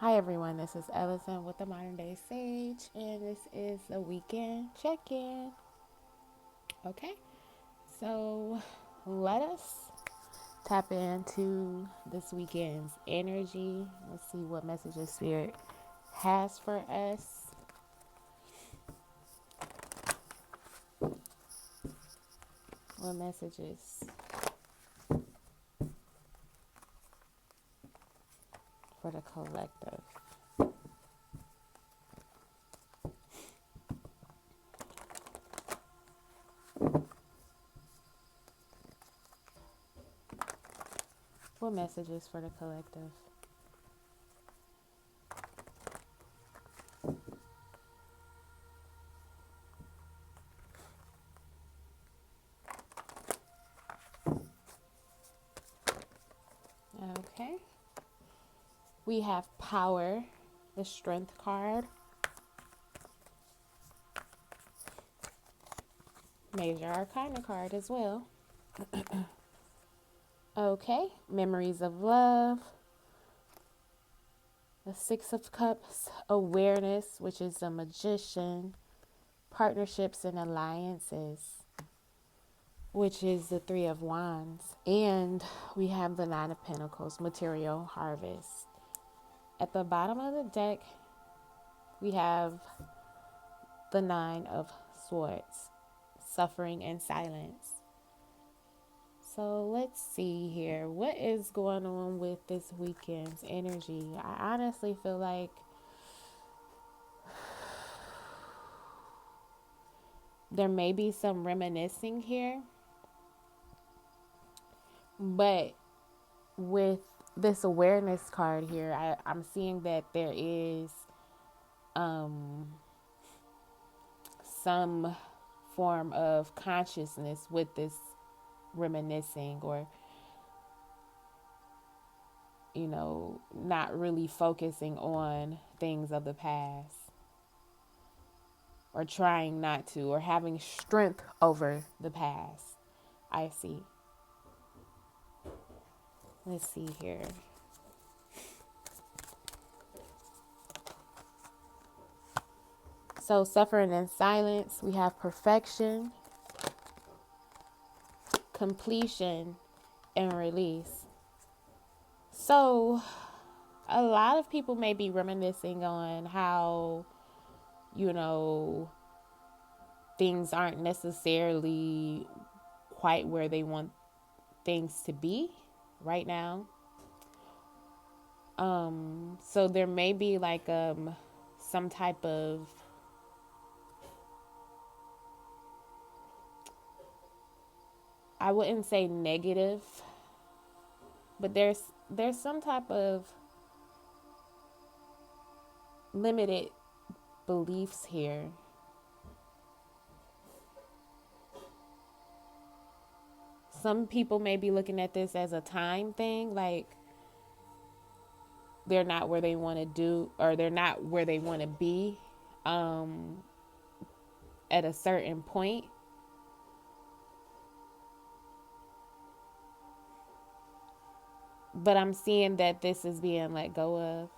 Hi everyone, this is Elocin with the Modern Day Sage, and this is a weekend check-in. Okay, so let us tap into this weekend's energy. Let's see what messages Spirit has for us. What messages for the collective? What messages for the collective? Okay. We have power, the strength card. Major Arcana card as well. Okay, memories of love. The Six of Cups, awareness, which is the Magician. Partnerships and alliances, which is the Three of Wands. And we have the Nine of Pentacles, material harvest. At the bottom of the deck, we have the Nine of Swords, suffering and silence. So let's see here. What is going on with this weekend's energy? I honestly feel like there may be some reminiscing here. But with this awareness card here, I'm seeing that there is some form of consciousness with this reminiscing, or not really focusing on things of the past, or trying not to, or having strength over the past. I see. Let's see here. So, suffering in silence, we have perfection, completion, and release. So, a lot of people may be reminiscing on how, things aren't necessarily quite where they want things to be right now. So there may be like some type of I wouldn't say negative, but there's some type of limited beliefs here. Some people may be looking at this as a time thing, like they're not where they want to do, or they're not where they want to be at a certain point. But I'm seeing that this is being let go of,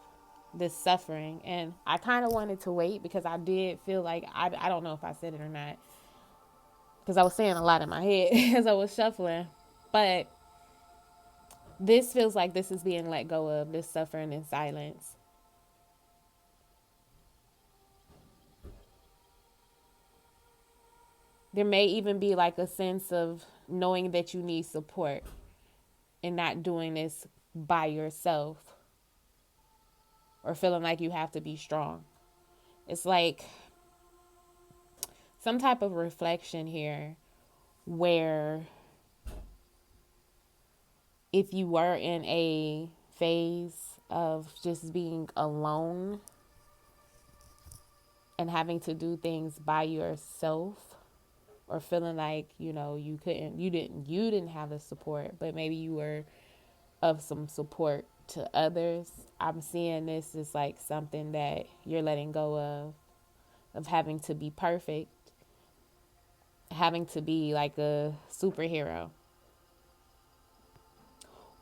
this suffering. And I kind of wanted to wait because I did feel like, I don't know if I said it or not, because I was saying a lot in my head as I was shuffling. But this feels like this is being let go of, this suffering in silence. There may even be like a sense of knowing that you need support and not doing this by yourself, or feeling like you have to be strong. It's like some type of reflection here where if you were in a phase of just being alone and having to do things by yourself, or feeling like, you didn't have the support, but maybe you were of some support to others. I'm seeing this as like something that you're letting go of having to be perfect, having to be like a superhero,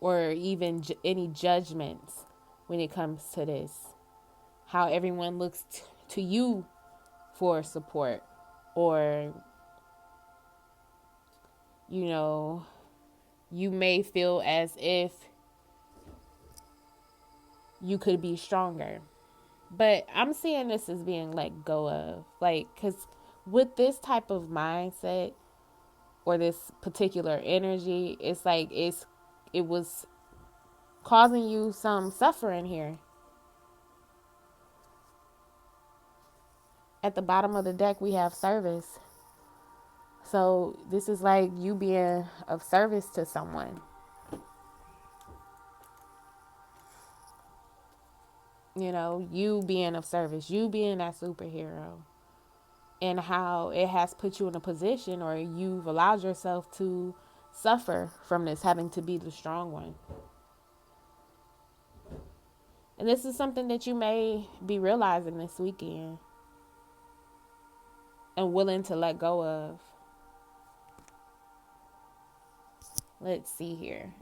or even any judgments when it comes to this. How everyone looks to you for support, or, you know, you may feel as if you could be stronger. But I'm seeing this as being let go of. Like, because with this type of mindset or this particular energy, it's like it was causing you some suffering here. At the bottom of the deck, we have service. So this is like you being of service to someone. You know, you being of service, you being that superhero. And how it has put you in a position, or you've allowed yourself to suffer from this, having to be the strong one. And this is something that you may be realizing this weekend and willing to let go of. Let's see here.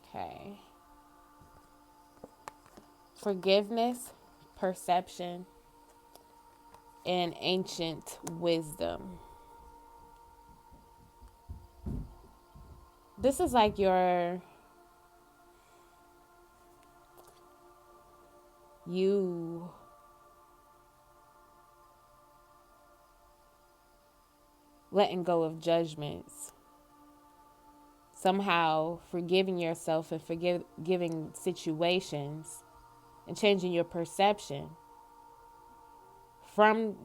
Okay. Forgiveness, perception, and ancient wisdom. This is like you letting go of judgments. Somehow forgiving yourself and forgiving situations and changing your perception from,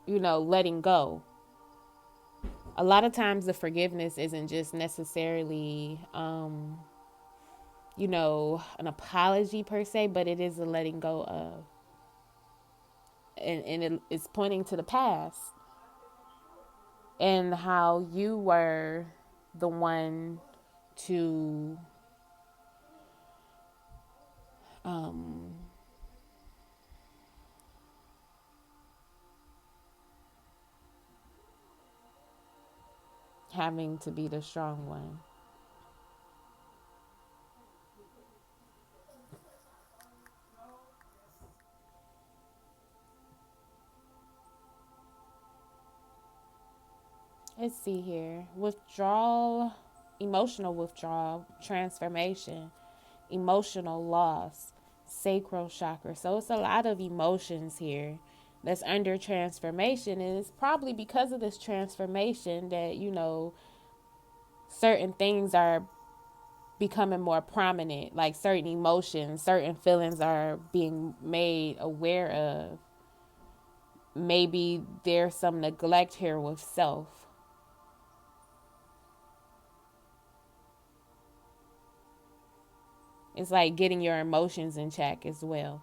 letting go. A lot of times the forgiveness isn't just necessarily, an apology per se, but it is a letting go of. And it's pointing to the past and how you were the one to having to be the strong one. Let's see here. Withdrawal, emotional withdrawal, transformation, emotional loss, sacral chakra. So it's a lot of emotions here that's under transformation. And it's probably because of this transformation that, certain things are becoming more prominent, like certain emotions, certain feelings are being made aware of. Maybe there's some neglect here with self. It's like getting your emotions in check as well.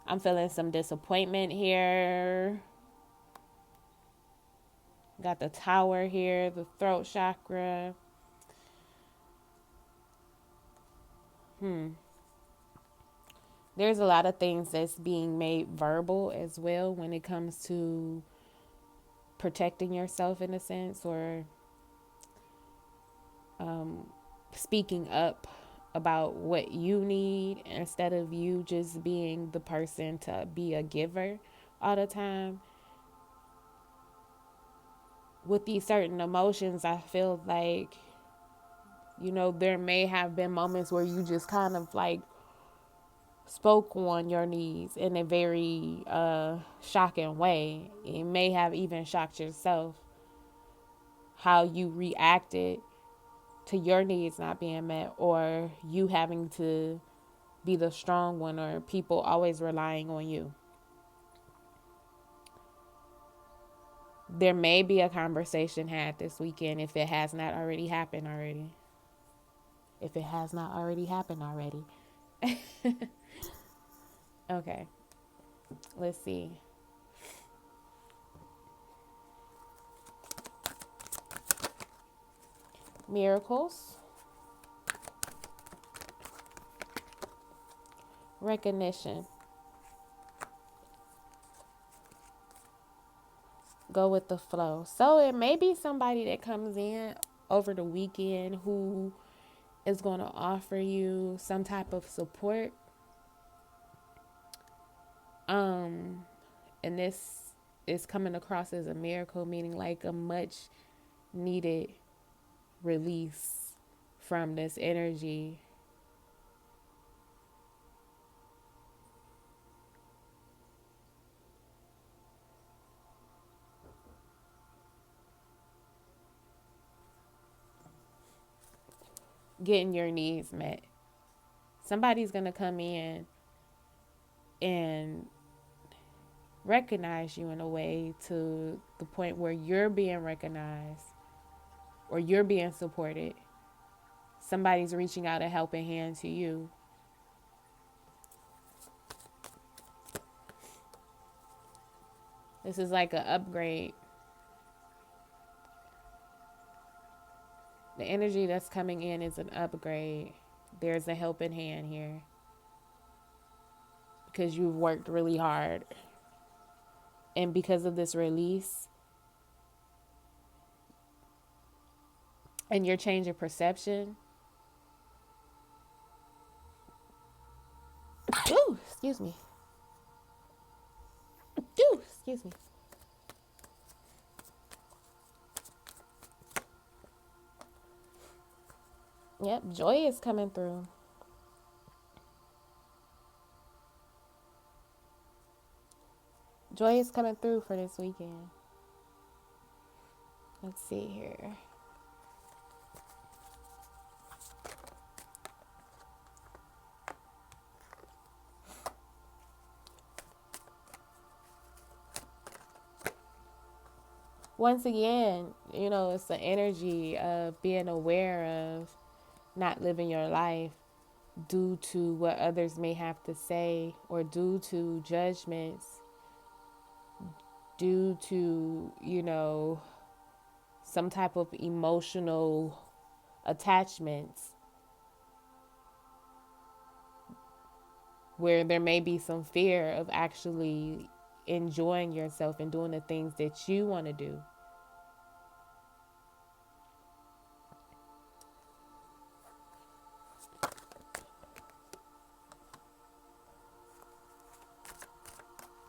I'm feeling some disappointment here. Got the Tower here, the throat chakra. There's a lot of things that's being made verbal as well when it comes to protecting yourself in a sense, or speaking up about what you need instead of you just being the person to be a giver all the time. With these certain emotions, I feel like, there may have been moments where you just kind of like spoke on your needs in a very shocking way. It may have even shocked yourself how you reacted to your needs not being met, or you having to be the strong one, or people always relying on you. There may be a conversation had this weekend if it has not already happened already. If it has not already happened already. Okay. Let's see. Miracles. recognition. Go with the flow. So it may be somebody that comes in over the weekend who is going to offer you some type of support. And this is coming across as a miracle, meaning like a much needed release from this energy. Getting your needs met. Somebody's going to come in and recognize you in a way to the point where you're being recognized or you're being supported. Somebody's reaching out a helping hand to you. This is like an upgrade. The energy that's coming in is an upgrade. There's a helping hand here because you've worked really hard. And because of this release and your change of perception, ooh, excuse me. Ooh, excuse me. Yep, joy is coming through. Joy is coming through for this weekend. Let's see here. Once again, it's the energy of being aware of not living your life due to what others may have to say or due to judgments, due to, some type of emotional attachments where there may be some fear of actually enjoying yourself and doing the things that you want to do.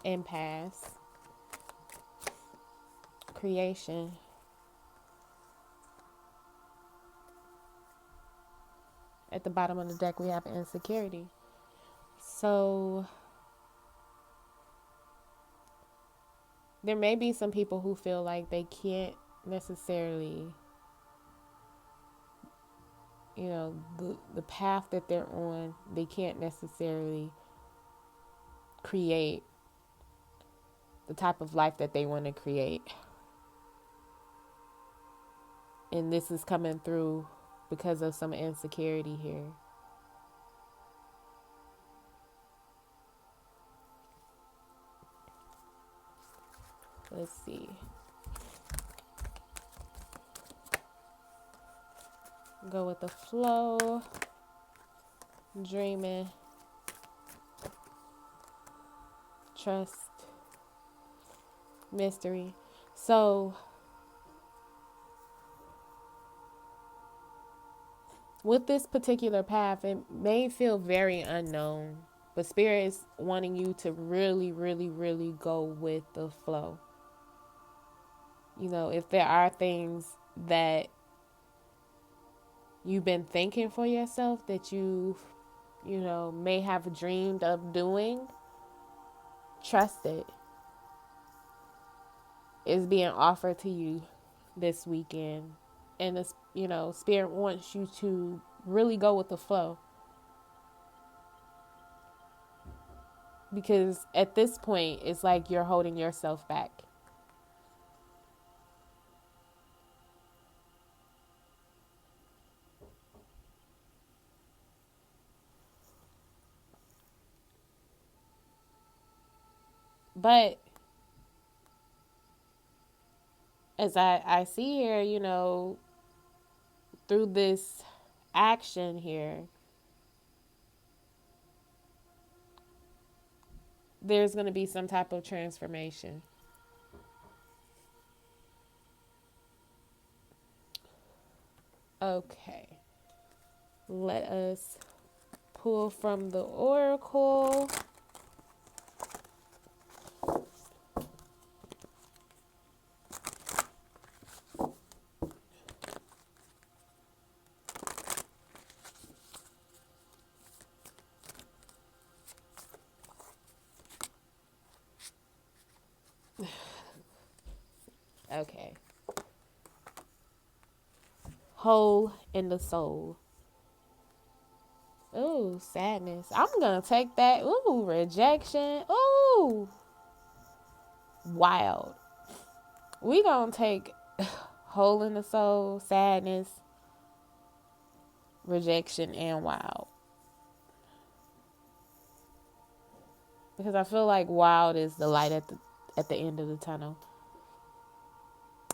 Impasse. Creation. At the bottom of the deck, we have insecurity. So there may be some people who feel like they can't necessarily, the path that they're on, they can't necessarily create the type of life that they want to create. And this is coming through because of some insecurity here. Let's see. Go with the flow. Dreaming. Trust. Mystery. So with this particular path, it may feel very unknown, but Spirit is wanting you to really, really, really go with the flow. If there are things that you've been thinking for yourself that you may have dreamed of doing, trust it. It's being offered to you this weekend. And this, Spirit wants you to really go with the flow. Because at this point, it's like you're holding yourself back. But as I see here, through this action here, there's going to be some type of transformation. Okay. Let us pull from the oracle. Okay. Hole in the soul. Ooh, sadness. I'm going to take that. Ooh, rejection. Ooh, wild. We going to take hole in the soul, sadness, rejection, and wild. Because I feel like wild is the light at the end of the tunnel.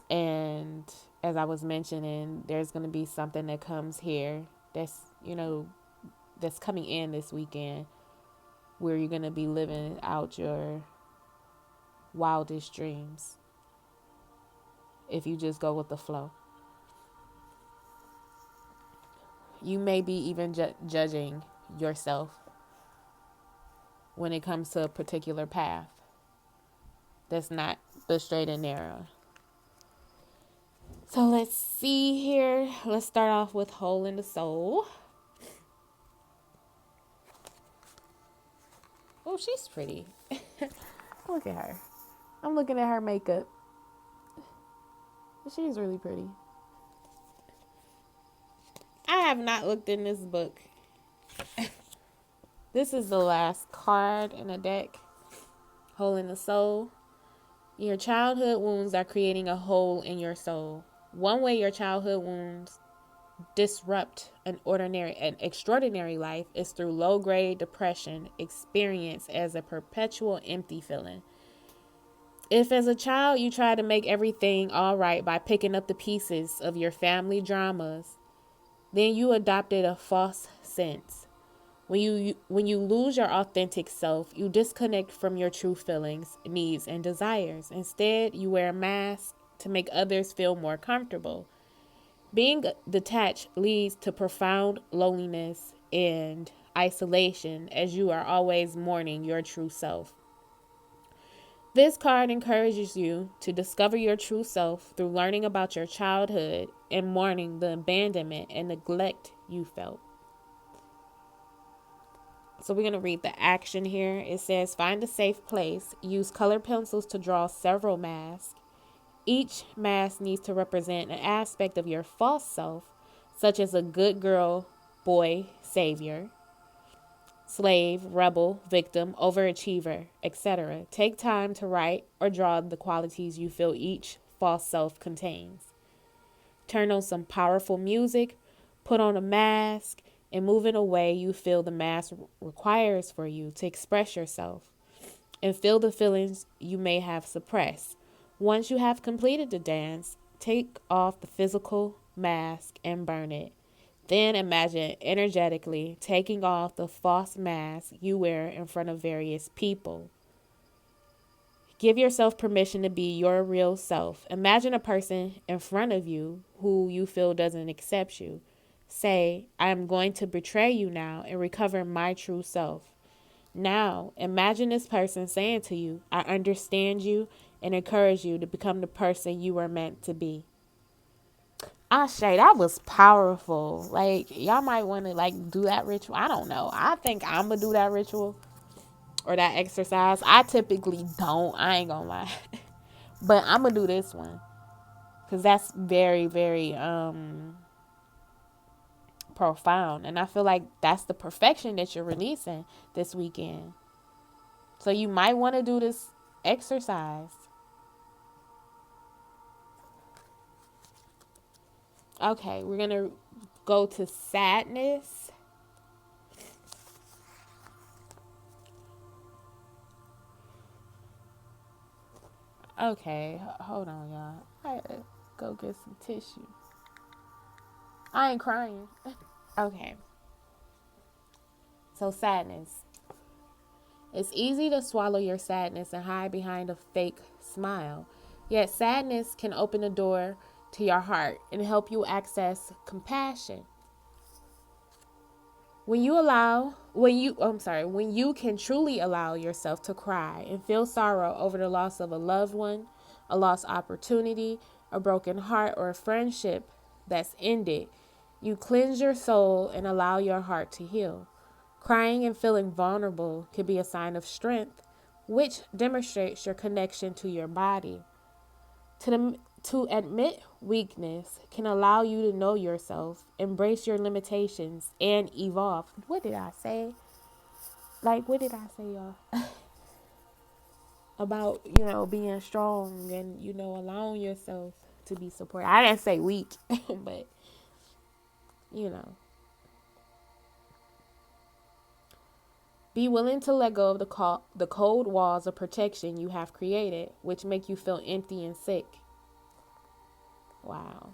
And as I was mentioning, there's going to be something that comes here that's, that's coming in this weekend where you're going to be living out your wildest dreams if you just go with the flow. You may be even judging yourself when it comes to a particular path that's not the straight and narrow. So let's see here. Let's start off with hole in the soul. Oh, she's pretty. Look at her. I'm looking at her makeup. She's really pretty. I have not looked in this book. This is the last card in the deck. Hole in the soul. Your childhood wounds are creating a hole in your soul. One way your childhood wounds disrupt an extraordinary life is through low-grade depression experienced as a perpetual empty feeling. If as a child you try to make everything all right by picking up the pieces of your family dramas, then you adopted a false sense. When you lose your authentic self, you disconnect from your true feelings, needs, and desires. Instead, you wear a mask to make others feel more comfortable. Being detached leads to profound loneliness and isolation as you are always mourning your true self. This card encourages you to discover your true self through learning about your childhood and mourning the abandonment and neglect you felt. So we're going to read the action here. It says, find a safe place. Use colored pencils to draw several masks. Each mask needs to represent an aspect of your false self, such as a good girl, boy, savior, slave, rebel, victim, overachiever, etc. Take time to write or draw the qualities you feel each false self contains. Turn on some powerful music, put on a mask, and move in a way you feel the mask requires for you to express yourself and feel the feelings you may have suppressed. Once you have completed the dance, take off the physical mask and burn it. Then imagine energetically taking off the false mask you wear in front of various people. Give yourself permission to be your real self. Imagine a person in front of you who you feel doesn't accept you. Say, I am going to betray you now and recover my true self. Now, imagine this person saying to you, I understand you and encourage you to become the person you were meant to be. Ashe, that was powerful. Like, y'all might want to, do that ritual. I don't know. I think I'm going to do that ritual or that exercise. I typically don't. I ain't going to lie. But I'm going to do this one because that's very, very profound. And I feel like that's the perfection that you're releasing this weekend. So you might want to do this exercise. Okay, we're going to go to sadness. Okay, hold on, y'all. I gotta go get some tissue. I ain't crying. Okay. So sadness. It's easy to swallow your sadness and hide behind a fake smile. Yet sadness can open the door to your heart and help you access compassion. When you can truly allow yourself to cry and feel sorrow over the loss of a loved one, a lost opportunity, a broken heart, or a friendship that's ended, you cleanse your soul and allow your heart to heal. Crying and feeling vulnerable can be a sign of strength, which demonstrates your connection to your body. To admit weakness can allow you to know yourself, embrace your limitations, and evolve. What did I say? What did I say, y'all? About, being strong and, allowing yourself to be supported. I didn't say weak, but, Be willing to let go of the cold walls of protection you have created, which make you feel empty and sick. Wow.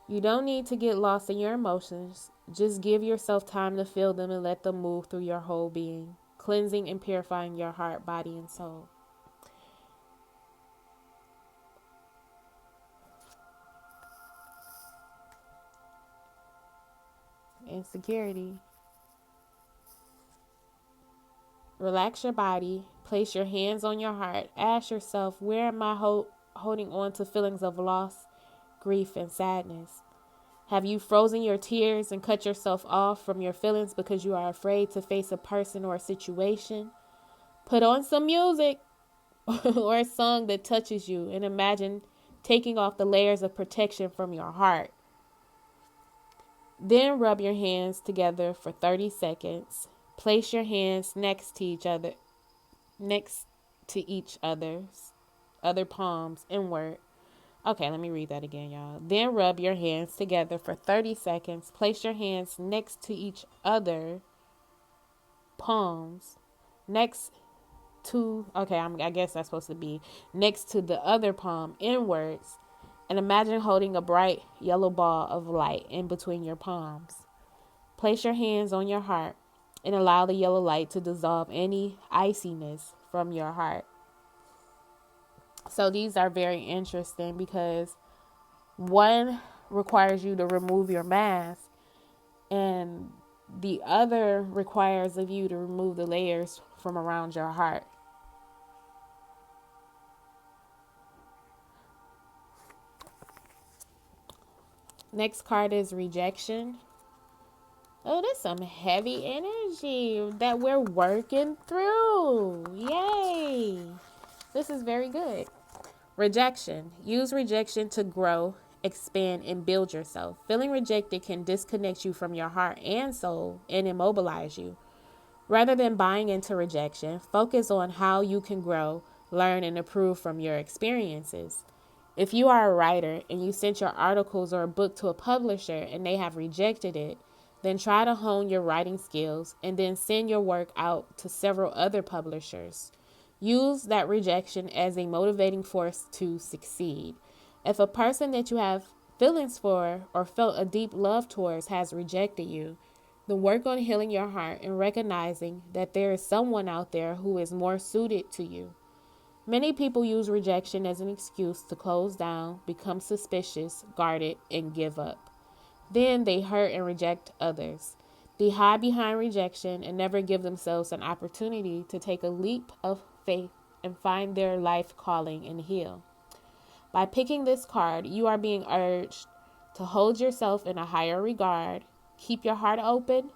You don't need to get lost in your emotions. Just give yourself time to feel them and let them move through your whole being, cleansing and purifying your heart, body, and soul. Insecurity. Relax your body. Place your hands on your heart. Ask yourself, where am I holding on to feelings of loss, grief, and sadness? Have you frozen your tears and cut yourself off from your feelings because you are afraid to face a person or a situation? Put on some music or a song that touches you and imagine taking off the layers of protection from your heart. Then rub your hands together for 30 seconds. Place your hands next to each other's other palms inward. Okay, let me read that again, y'all. Then rub your hands together for 30 seconds. Place your hands next to each other palms next to, I guess that's supposed to be next to the other palm inwards. And imagine holding a bright yellow ball of light in between your palms. Place your hands on your heart and allow the yellow light to dissolve any iciness from your heart. So these are very interesting because one requires you to remove your mask and the other requires of you to remove the layers from around your heart. Next card is rejection. Oh, there's some heavy energy that we're working through. Yay. This is very good. Rejection. Use rejection to grow, expand, and build yourself. Feeling rejected can disconnect you from your heart and soul and immobilize you. Rather than buying into rejection, focus on how you can grow, learn, and improve from your experiences. If you are a writer and you sent your articles or a book to a publisher and they have rejected it, then try to hone your writing skills and then send your work out to several other publishers. Use that rejection as a motivating force to succeed. If a person that you have feelings for or felt a deep love towards has rejected you, then work on healing your heart and recognizing that there is someone out there who is more suited to you. Many people use rejection as an excuse to close down, become suspicious, guarded, and give up. Then they hurt and reject others. They hide behind rejection and never give themselves an opportunity to take a leap of faith and find their life calling and heal. By picking this card, you are being urged to hold yourself in a higher regard, keep your heart open,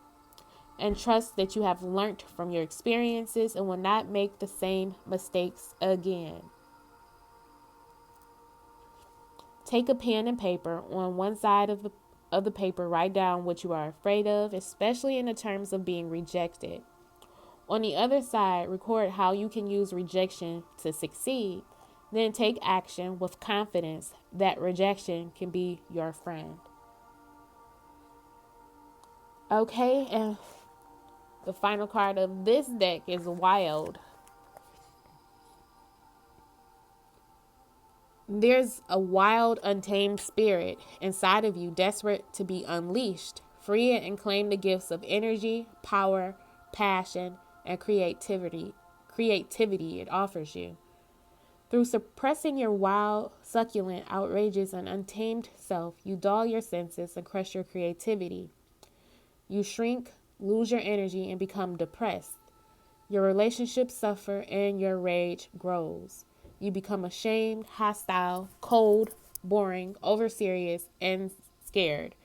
and trust that you have learned from your experiences and will not make the same mistakes again. Take a pen and paper. On one side of the paper, write down what you are afraid of, especially in the terms of being rejected. On the other side, record how you can use rejection to succeed. Then take action with confidence that rejection can be your friend. Okay, and the final card of this deck is Wild. There's a wild, untamed spirit inside of you, desperate to be unleashed. Free it and claim the gifts of energy, power, passion, and creativity it offers you. Through suppressing your wild, succulent, outrageous, and untamed self, you dull your senses and crush your creativity. You shrink, lose your energy, and become depressed. Your relationships suffer and your rage grows. You become ashamed, hostile, cold, boring, overserious, and scared.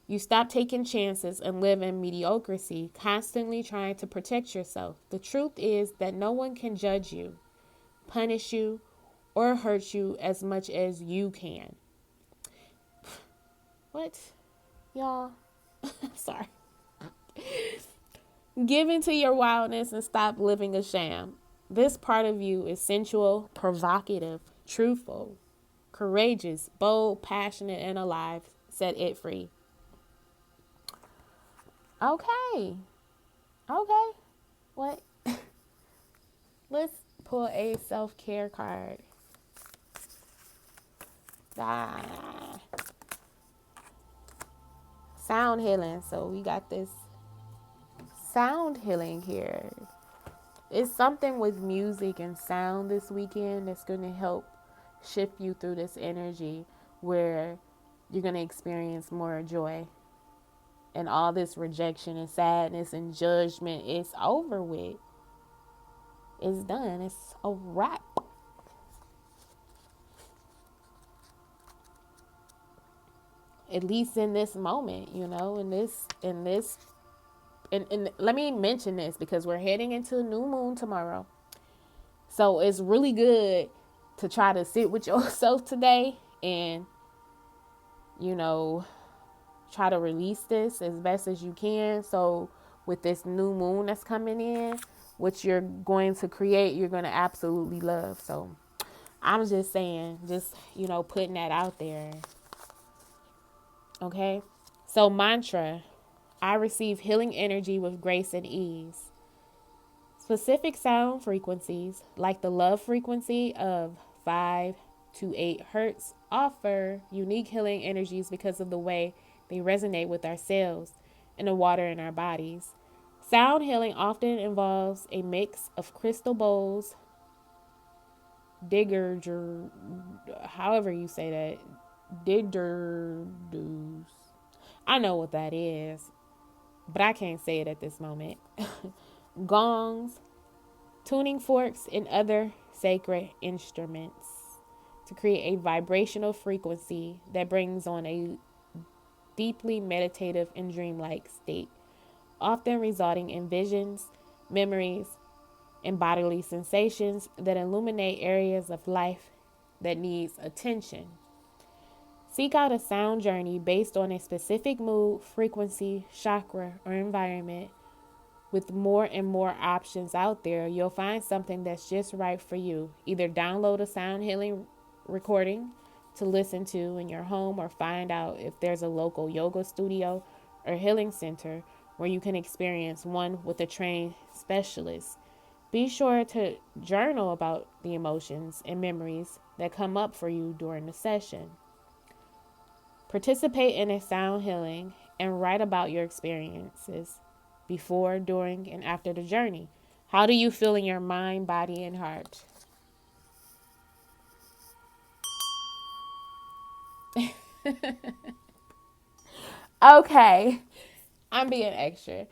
You stop taking chances and live in mediocrity, constantly trying to protect yourself. The truth is that no one can judge you, punish you, or hurt you as much as you can. What? Y'all? I'm sorry. Give into your wildness and stop living a sham. This part of you is sensual, provocative, truthful, courageous, bold, passionate, and alive. Set it free. Okay. What? Let's pull a self-care card. Sound healing. So we got this sound healing here. It's something with music and sound this weekend that's going to help shift you through this energy where you're going to experience more joy. And all this rejection and sadness and judgment is over with. It's done. It's a wrap. At least in this moment, and let me mention this because we're heading into a new moon tomorrow. So it's really good to try to sit with yourself today and, try to release this as best as you can. So with this new moon that's coming in, what you're going to create, you're going to absolutely love. So I'm just saying, putting that out there. Okay. So mantra, I receive healing energy with grace and ease. Specific sound frequencies, like the love frequency of 5 to 8 hertz, offer unique healing energies because of the way they resonate with our cells and the water in our bodies. Sound healing often involves a mix of crystal bowls, however you say that, didgeridoos. I know what that is, but I can't say it at this moment. Gongs, tuning forks, and other sacred instruments to create a vibrational frequency that brings on a deeply meditative and dreamlike state, often resulting in visions, memories, and bodily sensations that illuminate areas of life that needs attention. Seek out a sound journey based on a specific mood, frequency, chakra, or environment. With more and more options out there, you'll find something that's just right for you. Either download a sound healing recording to listen to in your home, or find out if there's a local yoga studio or healing center where you can experience one with a trained specialist. Be sure to journal about the emotions and memories that come up for you during the session. Participate in a sound healing and write about your experiences before, during, and after the journey. How do you feel in your mind, body, and heart? Okay, I'm being extra.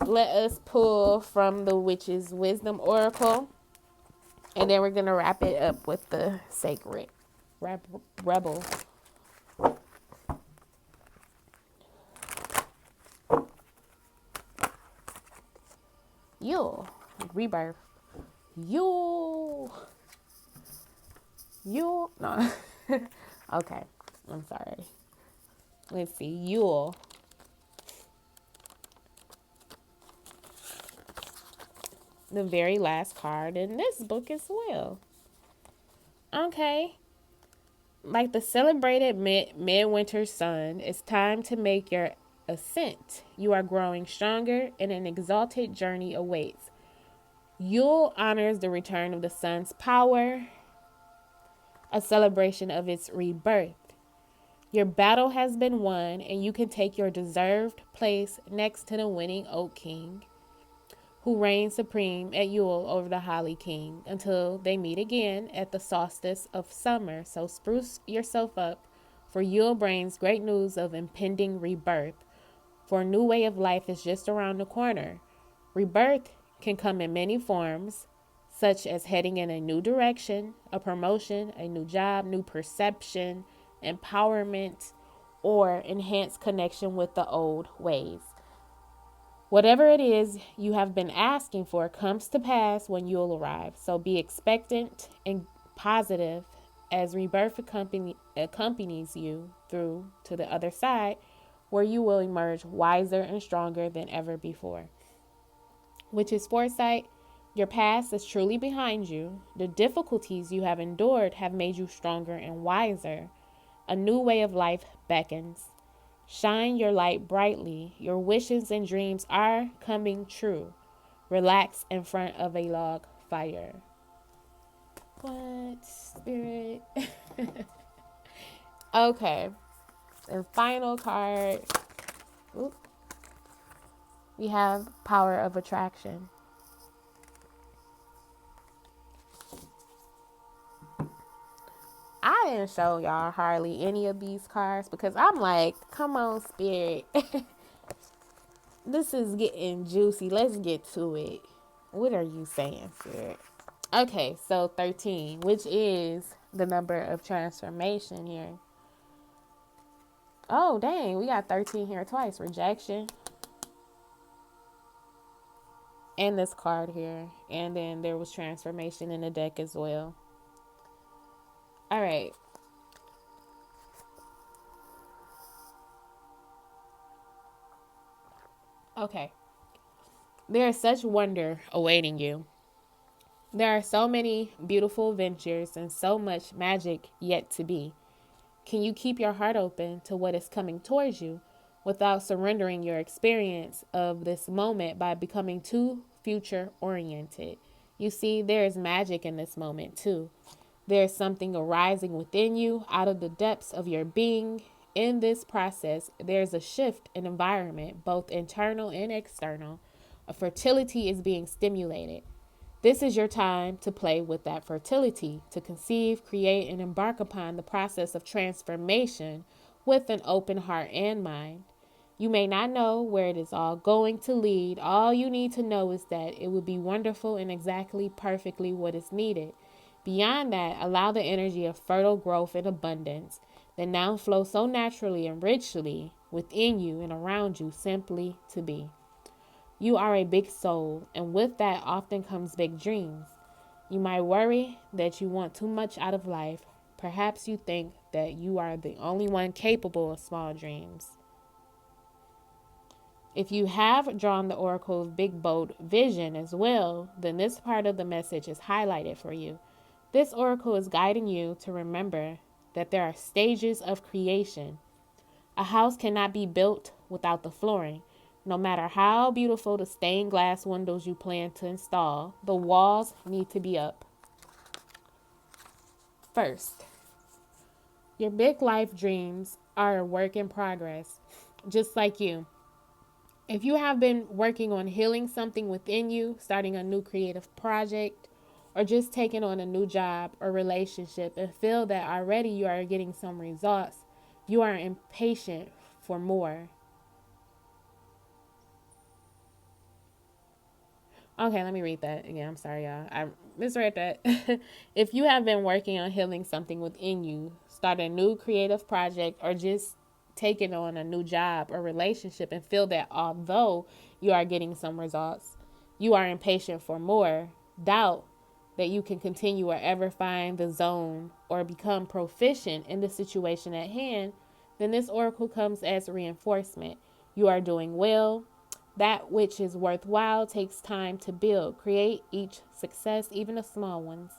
Let us pull from the Witch's Wisdom Oracle, and then we're going to wrap it up with the Sacred Rebel. Yule, rebirth. Yule. No. Okay, I'm sorry. Let's see. Yule. The very last card in this book as well. Okay. Like the celebrated midwinter sun, it's time to make your ascent. You are growing stronger and an exalted journey awaits. Yule honors the return of the sun's power, a celebration of its rebirth. Your battle has been won, and you can take your deserved place next to the winning Oak King, who reigns supreme at Yule over the Holly King, until they meet again at the solstice of summer. So spruce yourself up, for Yule brings great news of impending rebirth. For a new way of life is just around the corner. Rebirth can come in many forms, such as heading in a new direction, a promotion, a new job, new perception, empowerment, or enhanced connection with the old ways. Whatever it is you have been asking for comes to pass when you'll arrive. So be expectant and positive as rebirth accompanies you through to the other side, where you will emerge wiser and stronger than ever before. Which is foresight. Your past is truly behind you. The difficulties you have endured have made you stronger and wiser. A new way of life beckons. Shine your light brightly. Your wishes and dreams are coming true. Relax in front of a log fire. What, Spirit? Okay. And final card. Oop. We have Power of Attraction. I didn't show y'all hardly any of these cards because I'm like, come on, Spirit. This is getting juicy. Let's get to it. What are you saying, Spirit? Okay, so 13, which is the number of transformation here. Oh, dang, we got 13 here twice. Rejection. And this card here. And then there was transformation in the deck as well. All right. Okay. There is such wonder awaiting you. There are so many beautiful ventures and so much magic yet to be. Can you keep your heart open to what is coming towards you without surrendering your experience of this moment by becoming too future oriented? You see, there is magic in this moment too. There is something arising within you out of the depths of your being. In this process, there's a shift in environment, both internal and external. A fertility is being stimulated. This is your time to play with that fertility, to conceive, create, and embark upon the process of transformation with an open heart and mind. You may not know where it is all going to lead. All you need to know is that it will be wonderful and exactly perfectly what is needed. Beyond that, allow the energy of fertile growth and abundance that now flows so naturally and richly within you and around you simply to be. You are a big soul, and with that often comes big dreams. You might worry that you want too much out of life. Perhaps you think that you are the only one capable of small dreams. If you have drawn the Oracle of Big Bold Vision as well, then this part of the message is highlighted for you. This oracle is guiding you to remember that there are stages of creation. A house cannot be built without the flooring. No matter how beautiful the stained glass windows you plan to install, the walls need to be up. First, your big life dreams are a work in progress, just like you. If you have been working on healing something within you, starting a new creative project, or just taking on a new job or relationship and feel that already you are getting some results, you are impatient for more. Okay, let me read that again. I'm sorry, y'all. I misread that. If you have been working on healing something within you, start a new creative project, or just taking on a new job or relationship and feel that although you are getting some results, you are impatient for more, doubt that you can continue or ever find the zone or become proficient in the situation at hand, then this oracle comes as reinforcement. You are doing well. That which is worthwhile takes time to build. Create each success, even the small ones.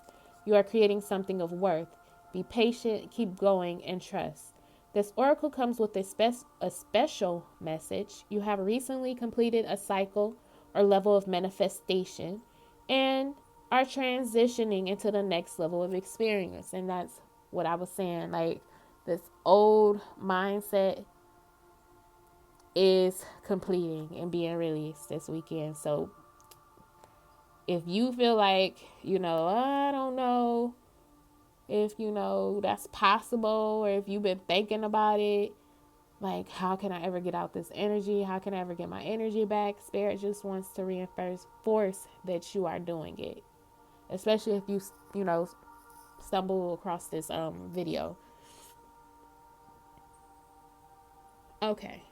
You are creating something of worth. Be patient, keep going, and trust. This oracle comes with a special message. You have recently completed a cycle or level of manifestation and are transitioning into the next level of experience. And that's what I was saying. Like, This old mindset is completing and being released this weekend. So if you feel like, I don't know if, that's possible, or if you've been thinking about it, like, how can I ever get out this energy? How can I ever get my energy back? Spirit just wants to reinforce that you are doing it. Especially if you, stumble across this video. Okay.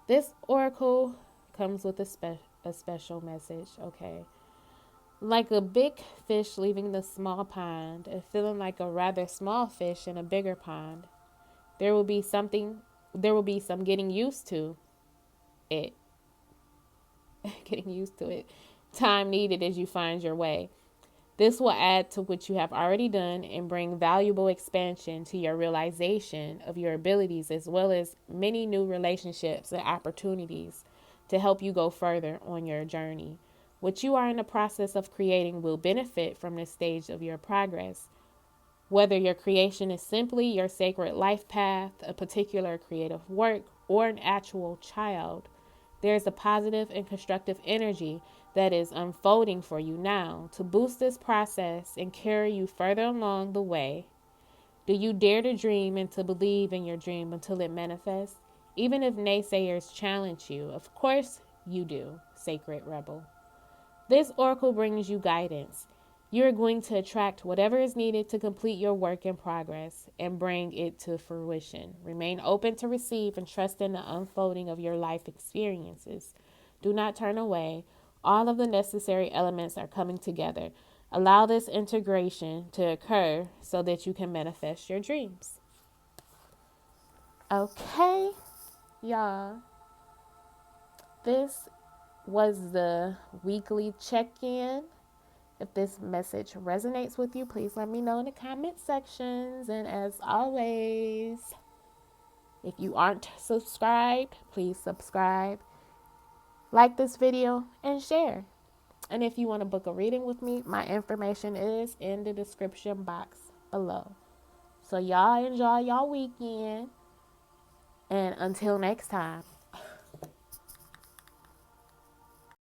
This oracle comes with a special message, okay? Like a big fish leaving the small pond and feeling like a rather small fish in a bigger pond. There will be some getting used to it. Getting used to it. Time needed as you find your way. This will add to what you have already done and bring valuable expansion to your realization of your abilities, as well as many new relationships and opportunities to help you go further on your journey. What you are in the process of creating will benefit from this stage of your progress. Whether your creation is simply your sacred life path, a particular creative work, or an actual child, there is a positive and constructive energy that is unfolding for you now to boost this process and carry you further along the way. Do you dare to dream and to believe in your dream until it manifests? Even if naysayers challenge you, of course you do, sacred rebel. This oracle brings you guidance. You are going to attract whatever is needed to complete your work in progress and bring it to fruition. Remain open to receive and trust in the unfolding of your life experiences. Do not turn away. All of the necessary elements are coming together. Allow this integration to occur so that you can manifest your dreams. Okay, y'all. This was the weekly check-in. If this message resonates with you, please let me know in the comment sections. And as always, if you aren't subscribed, please subscribe, like this video, and share. And if you want to book a reading with me, my information is in the description box below. So y'all enjoy y'all weekend. And until next time.